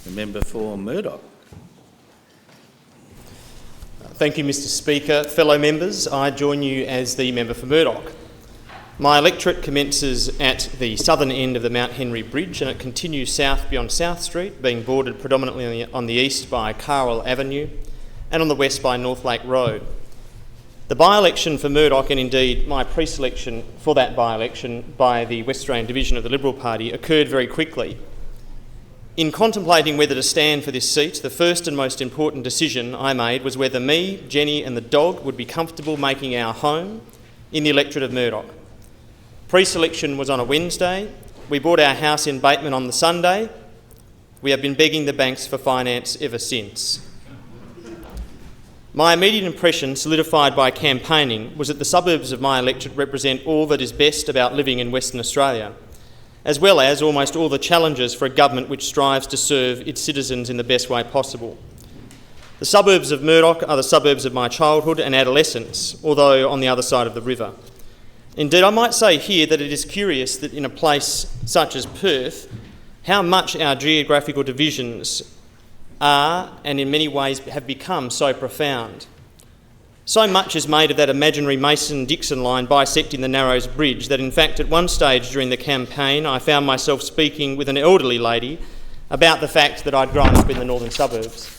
The member for Murdoch. Thank you, Mr Speaker. Fellow members, I join you as the member for Murdoch. My electorate commences at the southern end of the Mount Henry Bridge and it continues south beyond South Street, being bordered predominantly on the east by Carwell Avenue and on the west by Northlake Road. The by-election for Murdoch, and indeed my pre-selection for that by-election by the West Australian division of the Liberal Party, occurred very quickly. In contemplating whether to stand for this seat, the first and most important decision I made was whether me, Jenny and the dog would be comfortable making our home in the electorate of Murdoch. Pre-selection was on a Wednesday. We bought our house in Bateman on the Sunday. We have been begging the banks for finance ever since. My immediate impression, solidified by campaigning, was that the suburbs of my electorate represent all that is best about living in Western Australia, as well as almost all the challenges for a government which strives to serve its citizens in the best way possible. The suburbs of Murdoch are the suburbs of my childhood and adolescence, although on the other side of the river. Indeed, I might say here that it is curious that in a place such as Perth, how much our geographical divisions are, and in many ways have become, so profound. So much is made of that imaginary Mason-Dixon line bisecting the Narrows Bridge that in fact at one stage during the campaign I found myself speaking with an elderly lady about the fact that I'd grown up in the northern suburbs.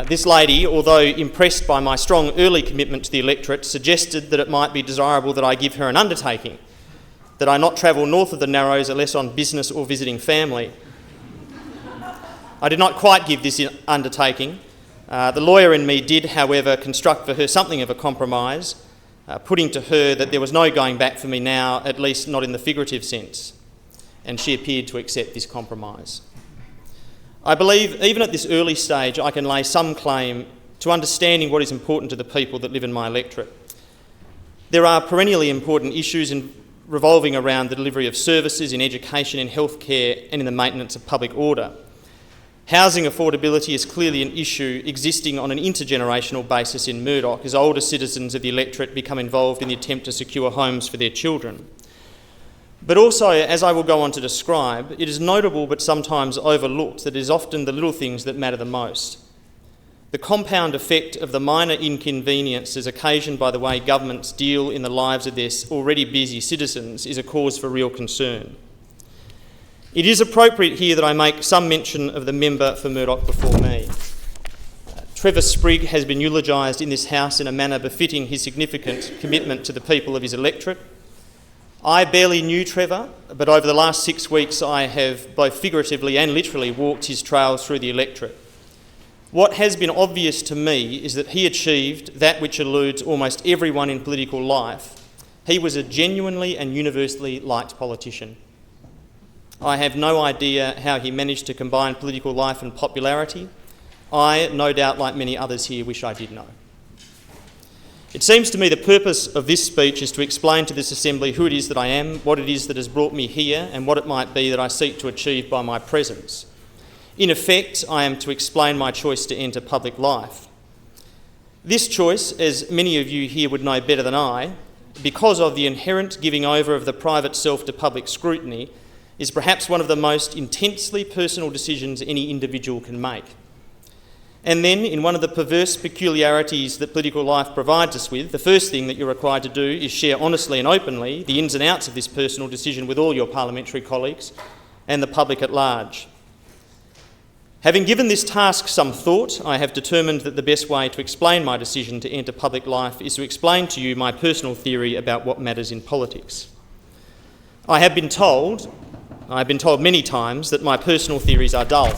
This lady, although impressed by my strong early commitment to the electorate, suggested that it might be desirable that I give her an undertaking, that I not travel north of the Narrows unless on business or visiting family. I did not quite give this undertaking. The lawyer in me did, however, construct for her something of a compromise, putting to her that there was no going back for me now, at least not in the figurative sense, and she appeared to accept this compromise. I believe, even at this early stage, I can lay some claim to understanding what is important to the people that live in my electorate. There are perennially important issues revolving around the delivery of services in education, in healthcare, and in the maintenance of public order. Housing affordability is clearly an issue existing on an intergenerational basis in Murdoch as older citizens of the electorate become involved in the attempt to secure homes for their children. But also, as I will go on to describe, it is notable but sometimes overlooked that it is often the little things that matter the most. The compound effect of the minor inconveniences occasioned by the way governments deal in the lives of their already busy citizens is a cause for real concern. It is appropriate here that I make some mention of the member for Murdoch before me. Trevor Sprigg has been eulogised in this House in a manner befitting his significant commitment to the people of his electorate. I barely knew Trevor, but over the last 6 weeks I have both figuratively and literally walked his trails through the electorate. What has been obvious to me is that he achieved that which eludes almost everyone in political life. He was a genuinely and universally liked politician. I have no idea how he managed to combine political life and popularity. I, no doubt like many others here, wish I did know. It seems to me the purpose of this speech is to explain to this Assembly who it is that I am, what it is that has brought me here, and what it might be that I seek to achieve by my presence. In effect, I am to explain my choice to enter public life. This choice, as many of you here would know better than I, because of the inherent giving over of the private self to public scrutiny, is perhaps one of the most intensely personal decisions any individual can make. And then, in one of the perverse peculiarities that political life provides us with, the first thing that you're required to do is share honestly and openly the ins and outs of this personal decision with all your parliamentary colleagues and the public at large. Having given this task some thought, I have determined that the best way to explain my decision to enter public life is to explain to you my personal theory about what matters in politics. I have been told many times that my personal theories are dull.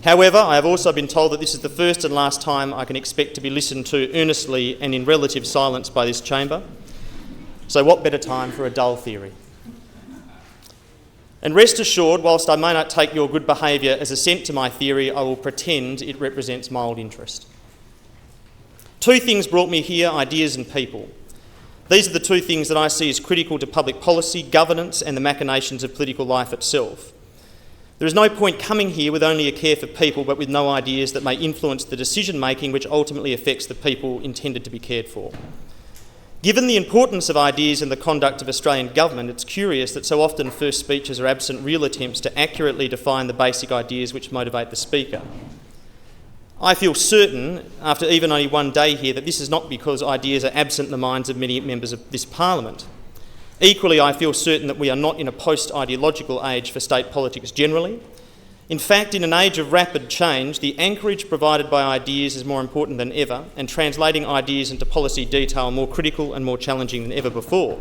However, I have also been told that this is the first and last time I can expect to be listened to earnestly and in relative silence by this chamber. So what better time for a dull theory? And rest assured, whilst I may not take your good behaviour as assent to my theory, I will pretend it represents mild interest. Two things brought me here: ideas and people. These are the two things that I see as critical to public policy, governance, and the machinations of political life itself. There is no point coming here with only a care for people, but with no ideas that may influence the decision-making which ultimately affects the people intended to be cared for. Given the importance of ideas in the conduct of Australian government, it's curious that so often first speeches are absent real attempts to accurately define the basic ideas which motivate the speaker. I feel certain, after even only one day here, that this is not because ideas are absent in the minds of many members of this Parliament. Equally, I feel certain that we are not in a post-ideological age for state politics generally. In fact, in an age of rapid change, the anchorage provided by ideas is more important than ever, and translating ideas into policy detail more critical and more challenging than ever before.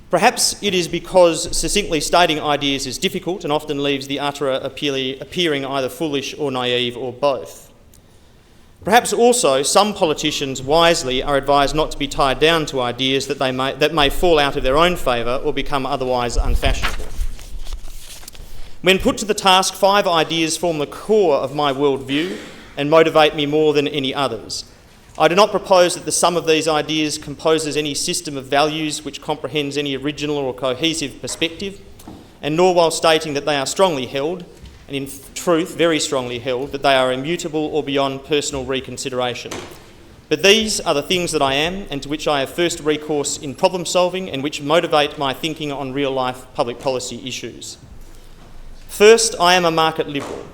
Perhaps it is because succinctly stating ideas is difficult and often leaves the utterer appearing either foolish or naive or both. Perhaps also some politicians wisely are advised not to be tied down to ideas that may fall out of their own favour or become otherwise unfashionable. When put to the task, 5 ideas form the core of my worldview and motivate me more than any others. I do not propose that the sum of these ideas composes any system of values which comprehends any original or cohesive perspective, and nor while stating that they are strongly held, and in truth very strongly held, that they are immutable or beyond personal reconsideration. But these are the things that I am and to which I have first recourse in problem solving and which motivate my thinking on real-life public policy issues. First, I am a market liberal.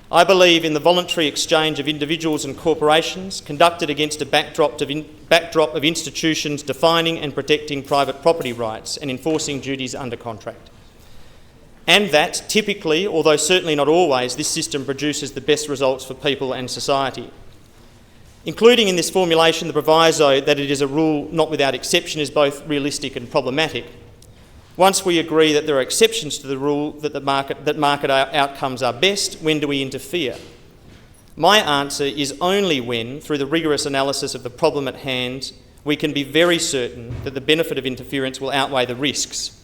I believe in the voluntary exchange of individuals and corporations conducted against a backdrop of institutions defining and protecting private property rights and enforcing duties under contract. And that, typically, although certainly not always, this system produces the best results for people and society. Including in this formulation the proviso that it is a rule not without exception is both realistic and problematic. Once we agree that there are exceptions to the rule that market outcomes are best, when do we interfere? My answer is only when, through the rigorous analysis of the problem at hand, we can be very certain that the benefit of interference will outweigh the risks.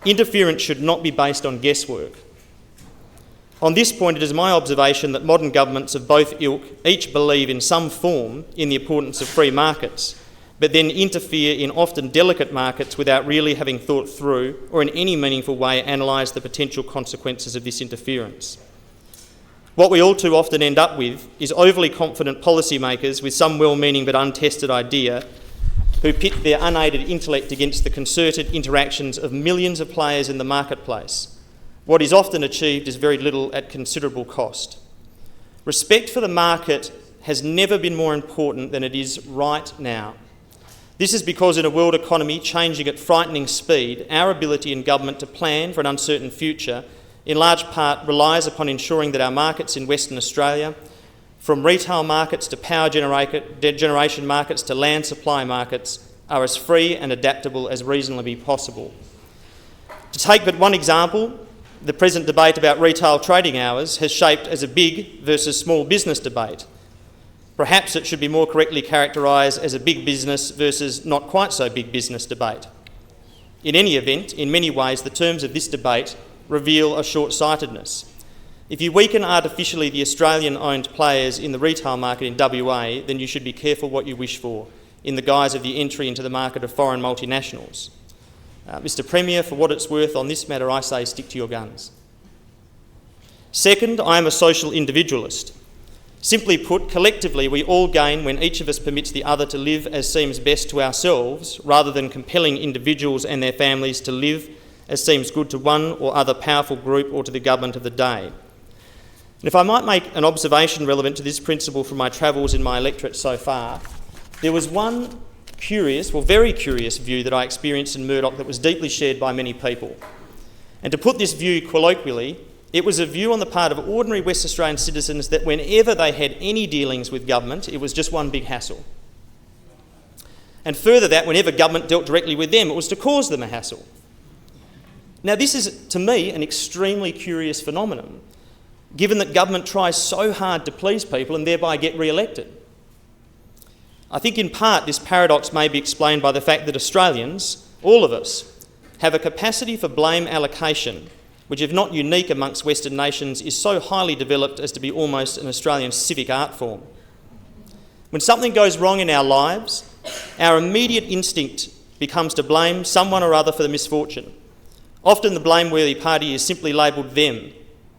Interference should not be based on guesswork. On this point, it is my observation that modern governments of both ilk each believe in some form in the importance of free markets, but then interfere in often delicate markets without really having thought through or in any meaningful way analysed the potential consequences of this interference. What we all too often end up with is overly confident policymakers with some well-meaning but untested idea who pit their unaided intellect against the concerted interactions of millions of players in the marketplace. What is often achieved is very little at considerable cost. Respect for the market has never been more important than it is right now. This is because in a world economy changing at frightening speed, our ability in government to plan for an uncertain future in large part relies upon ensuring that our markets in Western Australia, from retail markets to power generation markets to land supply markets, are as free and adaptable as reasonably possible. To take but one example, the present debate about retail trading hours has shaped as a big versus small business debate. Perhaps it should be more correctly characterised as a big business versus not quite so big business debate. In any event, in many ways, the terms of this debate reveal a short-sightedness. If you weaken artificially the Australian-owned players in the retail market in WA, then you should be careful what you wish for in the guise of the entry into the market of foreign multinationals. Mr Premier, for what it's worth on this matter, I say stick to your guns. Second, I am a social individualist. Simply put, collectively we all gain when each of us permits the other to live as seems best to ourselves, rather than compelling individuals and their families to live as seems good to one or other powerful group or to the government of the day. And if I might make an observation relevant to this principle from my travels in my electorate so far, there was one very curious view that I experienced in Murdoch that was deeply shared by many people. And to put this view colloquially, it was a view on the part of ordinary West Australian citizens that whenever they had any dealings with government, it was just one big hassle. And further that, whenever government dealt directly with them, it was to cause them a hassle. Now this is, to me, an extremely curious phenomenon, given that government tries so hard to please people and thereby get re-elected. I think in part this paradox may be explained by the fact that Australians, all of us, have a capacity for blame allocation which, if not unique amongst Western nations, is so highly developed as to be almost an Australian civic art form. When something goes wrong in our lives, our immediate instinct becomes to blame someone or other for the misfortune. Often the blameworthy party is simply labelled them.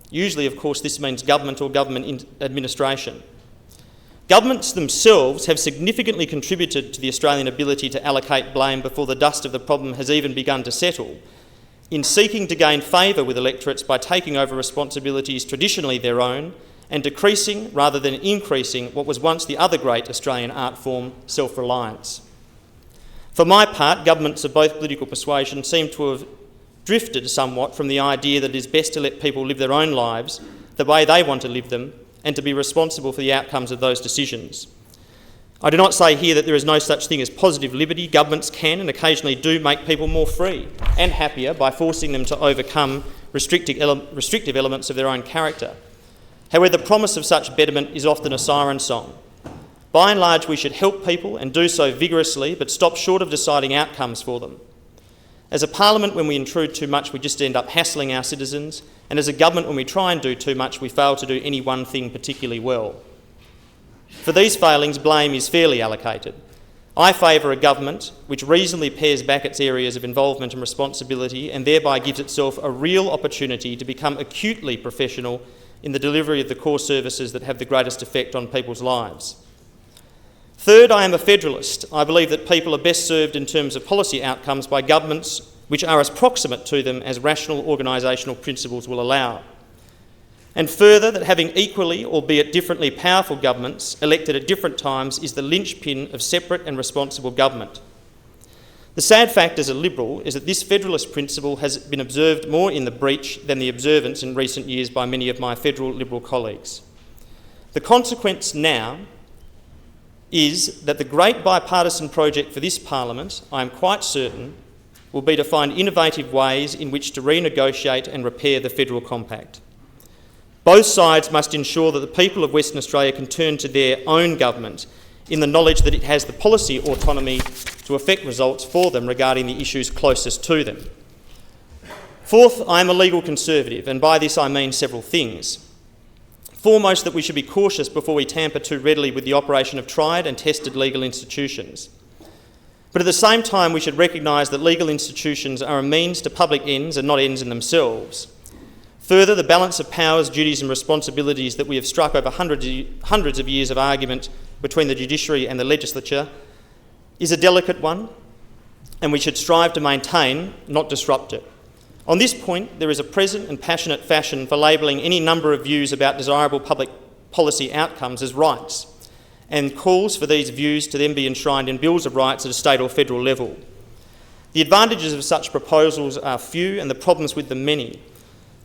Usually, of course, this means government or government administration. Governments themselves have significantly contributed to the Australian ability to allocate blame before the dust of the problem has even begun to settle, in seeking to gain favour with electorates by taking over responsibilities traditionally their own and decreasing rather than increasing what was once the other great Australian art form, self-reliance. For my part, governments of both political persuasion seem to have drifted somewhat from the idea that it is best to let people live their own lives the way they want to live them and to be responsible for the outcomes of those decisions. I do not say here that there is no such thing as positive liberty. Governments can and occasionally do make people more free and happier by forcing them to overcome restrictive elements of their own character. However, the promise of such betterment is often a siren song. By and large, we should help people and do so vigorously, but stop short of deciding outcomes for them. As a parliament, when we intrude too much, we just end up hassling our citizens, and as a government, when we try and do too much, we fail to do any one thing particularly well. For these failings, blame is fairly allocated. I favour a government which reasonably pares back its areas of involvement and responsibility and thereby gives itself a real opportunity to become acutely professional in the delivery of the core services that have the greatest effect on people's lives. Third, I am a federalist. I believe that people are best served in terms of policy outcomes by governments which are as proximate to them as rational organisational principles will allow. And further, that having equally, albeit differently, powerful governments elected at different times is the linchpin of separate and responsible government. The sad fact as a Liberal is that this federalist principle has been observed more in the breach than the observance in recent years by many of my federal Liberal colleagues. The consequence now is that the great bipartisan project for this Parliament, I am quite certain, will be to find innovative ways in which to renegotiate and repair the federal compact. Both sides must ensure that the people of Western Australia can turn to their own government in the knowledge that it has the policy autonomy to affect results for them regarding the issues closest to them. Fourth, I am a legal conservative, and by this I mean several things. Foremost, that we should be cautious before we tamper too readily with the operation of tried and tested legal institutions. But at the same time, we should recognise that legal institutions are a means to public ends and not ends in themselves. Further, the balance of powers, duties and responsibilities that we have struck over hundreds of years of argument between the judiciary and the legislature is a delicate one, and we should strive to maintain, not disrupt it. On this point, there is a present and passionate fashion for labelling any number of views about desirable public policy outcomes as rights, and calls for these views to then be enshrined in bills of rights at a state or federal level. The advantages of such proposals are few and the problems with them many.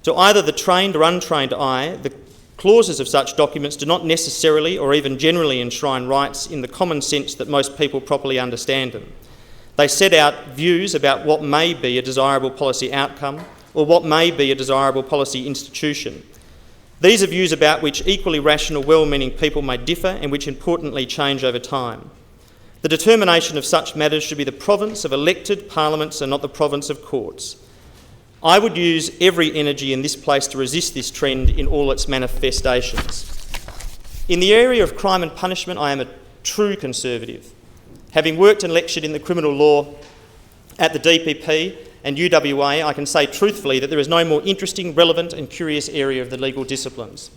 To either the trained or untrained eye, the clauses of such documents do not necessarily or even generally enshrine rights in the common sense that most people properly understand them. They set out views about what may be a desirable policy outcome or what may be a desirable policy institution. These are views about which equally rational, well-meaning people may differ and which importantly change over time. The determination of such matters should be the province of elected parliaments and not the province of courts. I would use every energy in this place to resist this trend in all its manifestations. In the area of crime and punishment, I am a true conservative. Having worked and lectured in the criminal law at the DPP and UWA, I can say truthfully that there is no more interesting, relevant and curious area of the legal disciplines.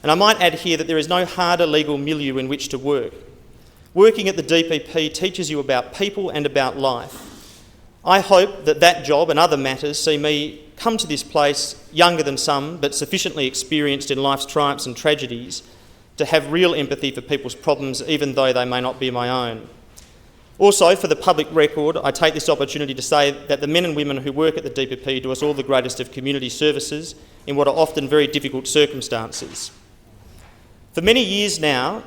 And I might add here that there is no harder legal milieu in which to work. Working at the DPP teaches you about people and about life. I hope that that job and other matters see me come to this place younger than some, but sufficiently experienced in life's triumphs and tragedies to have real empathy for people's problems, even though they may not be my own. Also, for the public record, I take this opportunity to say that the men and women who work at the DPP do us all the greatest of community services in what are often very difficult circumstances. For many years now,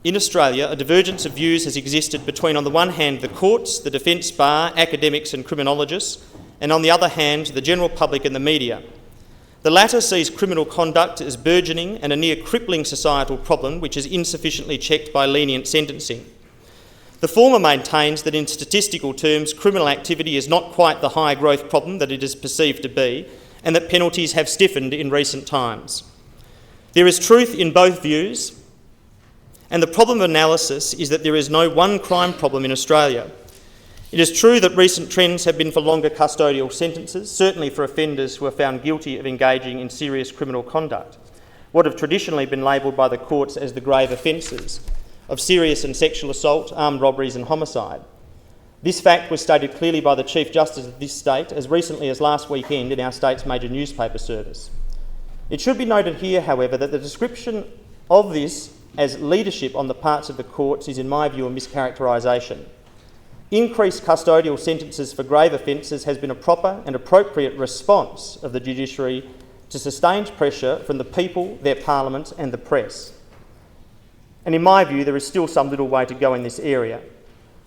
in Australia, a divergence of views has existed between, on the one hand, the courts, the defence bar, academics and criminologists, and on the other hand, the general public and the media. The latter sees criminal conduct as burgeoning and a near crippling societal problem which is insufficiently checked by lenient sentencing. The former maintains that in statistical terms, criminal activity is not quite the high growth problem that it is perceived to be, and that penalties have stiffened in recent times. There is truth in both views, and the problem of analysis is that there is no one crime problem in Australia. It is true that recent trends have been for longer custodial sentences, certainly for offenders who are found guilty of engaging in serious criminal conduct. what have traditionally been labelled by the courts as the grave offences of serious and sexual assault, armed robberies and homicide. This fact was stated clearly by the Chief Justice of this state as recently as last weekend in our state's major newspaper service. It should be noted here, however, that the description of this as leadership on the parts of the courts is, in my view, a mischaracterisation. Increased custodial sentences for grave offences has been a proper and appropriate response of the judiciary to sustained pressure from the people, their parliament and the press. And in my view, there is still some little way to go in this area.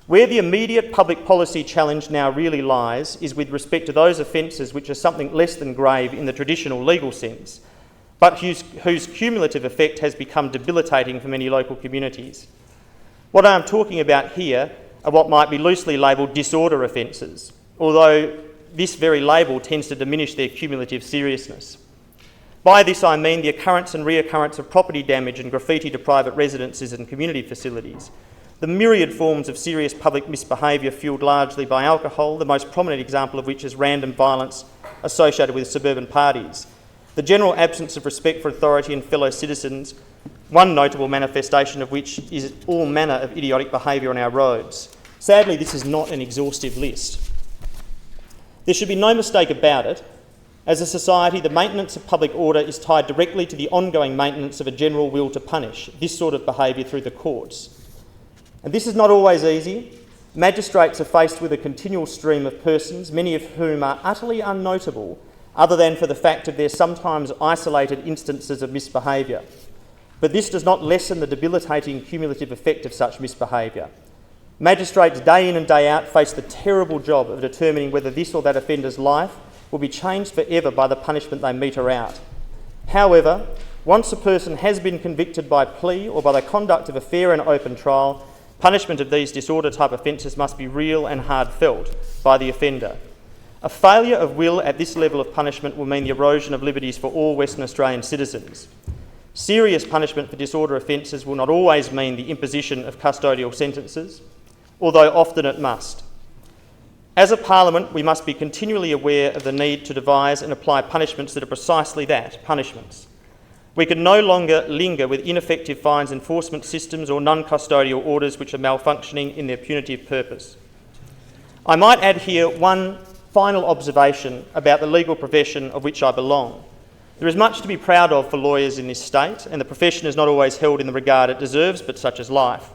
Where the immediate public policy challenge now really lies is with respect to those offences which are something less than grave in the traditional legal sense, but whose cumulative effect has become debilitating for many local communities. What I am talking about here are what might be loosely labelled disorder offences, although this very label tends to diminish their cumulative seriousness. By this I mean the occurrence and reoccurrence of property damage and graffiti to private residences and community facilities, the myriad forms of serious public misbehaviour fuelled largely by alcohol, the most prominent example of which is random violence associated with suburban parties, the general absence of respect for authority and fellow citizens, one notable manifestation of which is all manner of idiotic behaviour on our roads. Sadly, this is not an exhaustive list. There should be no mistake about it. As a society, the maintenance of public order is tied directly to the ongoing maintenance of a general will to punish this sort of behaviour through the courts. And this is not always easy. Magistrates are faced with a continual stream of persons, many of whom are utterly unnotable, other than for the fact of their sometimes isolated instances of misbehaviour. But this does not lessen the debilitating cumulative effect of such misbehaviour. Magistrates day in and day out face the terrible job of determining whether this or that offender's life will be changed forever by the punishment they meter out. However, once a person has been convicted by plea or by the conduct of a fair and open trial, punishment of these disorder-type offences must be real and hard felt by the offender. A failure of will at this level of punishment will mean the erosion of liberties for all Western Australian citizens. Serious punishment for disorder offences will not always mean the imposition of custodial sentences, although often it must. As a Parliament, we must be continually aware of the need to devise and apply punishments that are precisely that, punishments. We can no longer linger with ineffective fines enforcement systems or non-custodial orders which are malfunctioning in their punitive purpose. I might add here one final observation about the legal profession of which I belong. There is much to be proud of for lawyers in this state, and the profession is not always held in the regard it deserves, but such is life.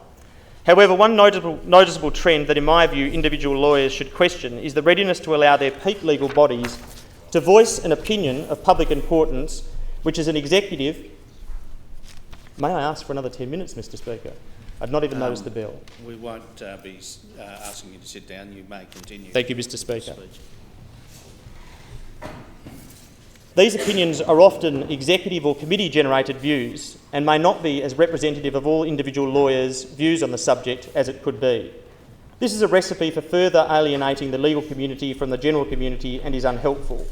However, one noticeable trend that, in my view, individual lawyers should question is the readiness to allow their peak legal bodies to voice an opinion of public importance, which as an executive... May I ask for another 10 minutes, Mr Speaker? I'd not even noticed the bell. We won't be asking you to sit down. You may continue. Thank you, Mr Speaker. These opinions are often executive or committee-generated views and may not be as representative of all individual lawyers' views on the subject as it could be. This is a recipe for further alienating the legal community from the general community and is unhelpful.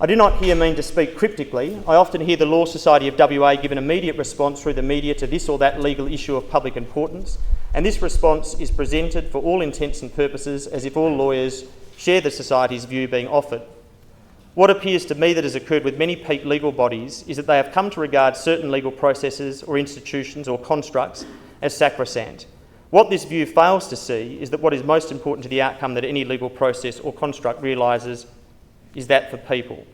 I do not here mean to speak cryptically. I often hear the Law Society of WA give an immediate response through the media to this or that legal issue of public importance, and this response is presented for all intents and purposes as if all lawyers share the Society's view being offered. What appears to me that has occurred with many peak legal bodies is that they have come to regard certain legal processes or institutions or constructs as sacrosanct. What this view fails to see is that what is most important to the outcome that any legal process or construct realises is that for people.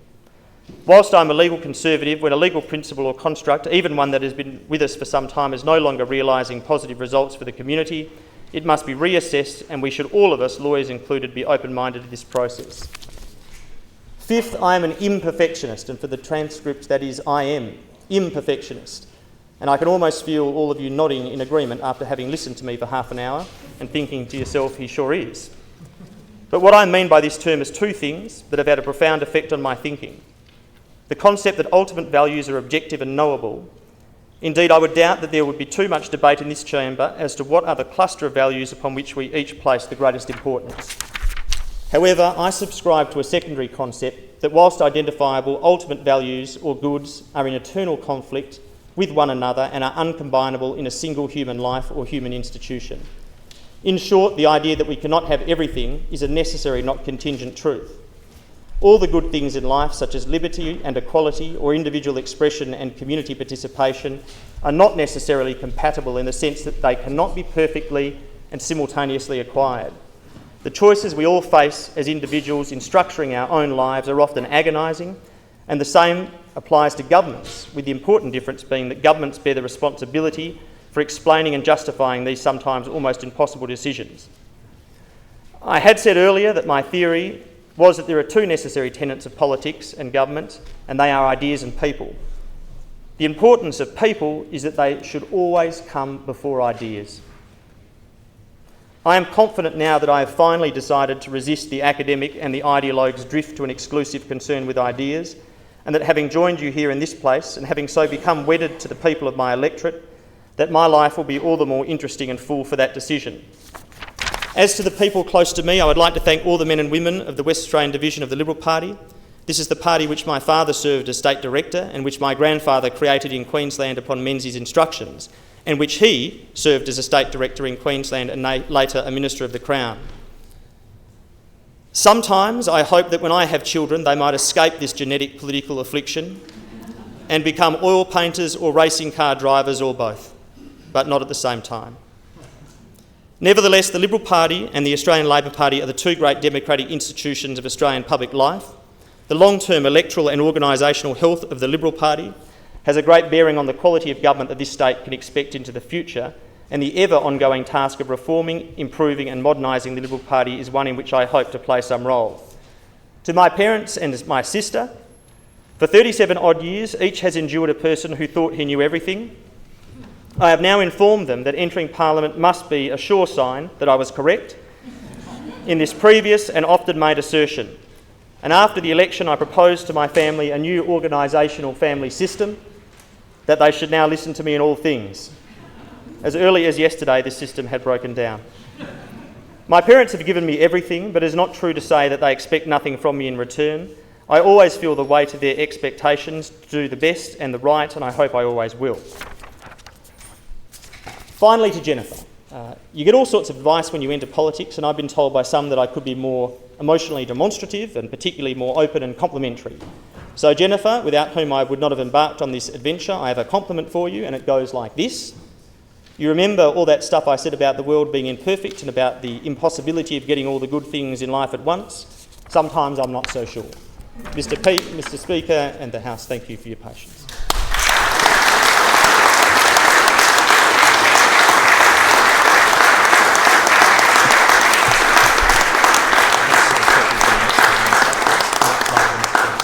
Whilst I'm a legal conservative, when a legal principle or construct, even one that has been with us for some time, is no longer realising positive results for the community, it must be reassessed, and we should, all of us, lawyers included, be open-minded to this process. Fifth, I am an imperfectionist, and for the transcript, that is, I am imperfectionist. And I can almost feel all of you nodding in agreement after having listened to me for half an hour and thinking to yourself, he sure is. But what I mean by this term is two things that have had a profound effect on my thinking. The concept that ultimate values are objective and knowable. Indeed, I would doubt that there would be too much debate in this chamber as to what are the cluster of values upon which we each place the greatest importance. However, I subscribe to a secondary concept that whilst identifiable, ultimate values or goods are in eternal conflict with one another and are uncombinable in a single human life or human institution. In short, the idea that we cannot have everything is a necessary, not contingent truth. All the good things in life, such as liberty and equality or individual expression and community participation, are not necessarily compatible in the sense that they cannot be perfectly and simultaneously acquired. The choices we all face as individuals in structuring our own lives are often agonising, and the same applies to governments, with the important difference being that governments bear the responsibility for explaining and justifying these sometimes almost impossible decisions. I had said earlier that my theory was that there are two necessary tenets of politics and government, and they are ideas and people. The importance of people is that they should always come before ideas. I am confident now that I have finally decided to resist the academic and the ideologue's drift to an exclusive concern with ideas, and that having joined you here in this place and having so become wedded to the people of my electorate, that my life will be all the more interesting and full for that decision. As to the people close to me, I would like to thank all the men and women of the West Australian Division of the Liberal Party. This is the party which my father served as State Director and which my grandfather created in Queensland upon Menzies' instructions, and which he served as a State Director in Queensland and later a Minister of the Crown. Sometimes I hope that when I have children they might escape this genetic political affliction and become oil painters or racing car drivers or both, but not at the same time. Nevertheless, the Liberal Party and the Australian Labor Party are the two great democratic institutions of Australian public life. The long-term electoral and organisational health of the Liberal Party has a great bearing on the quality of government that this state can expect into the future, and the ever-ongoing task of reforming, improving and modernising the Liberal Party is one in which I hope to play some role. To my parents and my sister, for 37 odd years, each has endured a person who thought he knew everything. I have now informed them that entering Parliament must be a sure sign that I was correct in this previous and often made assertion. And after the election, I proposed to my family a new organisational family system, that they should now listen to me in all things. As early as yesterday, this system had broken down. My parents have given me everything, but it is not true to say that they expect nothing from me in return. I always feel the weight of their expectations to do the best and the right, and I hope I always will. Finally, to Jennifer. You get all sorts of advice when you enter politics, and I've been told by some that I could be more emotionally demonstrative and particularly more open and complimentary. So Jennifer, without whom I would not have embarked on this adventure, I have a compliment for you, and it goes like this. You remember all that stuff I said about the world being imperfect and about the impossibility of getting all the good things in life at once? Sometimes I'm not so sure. Mr. Speaker and the House, thank you for your patience.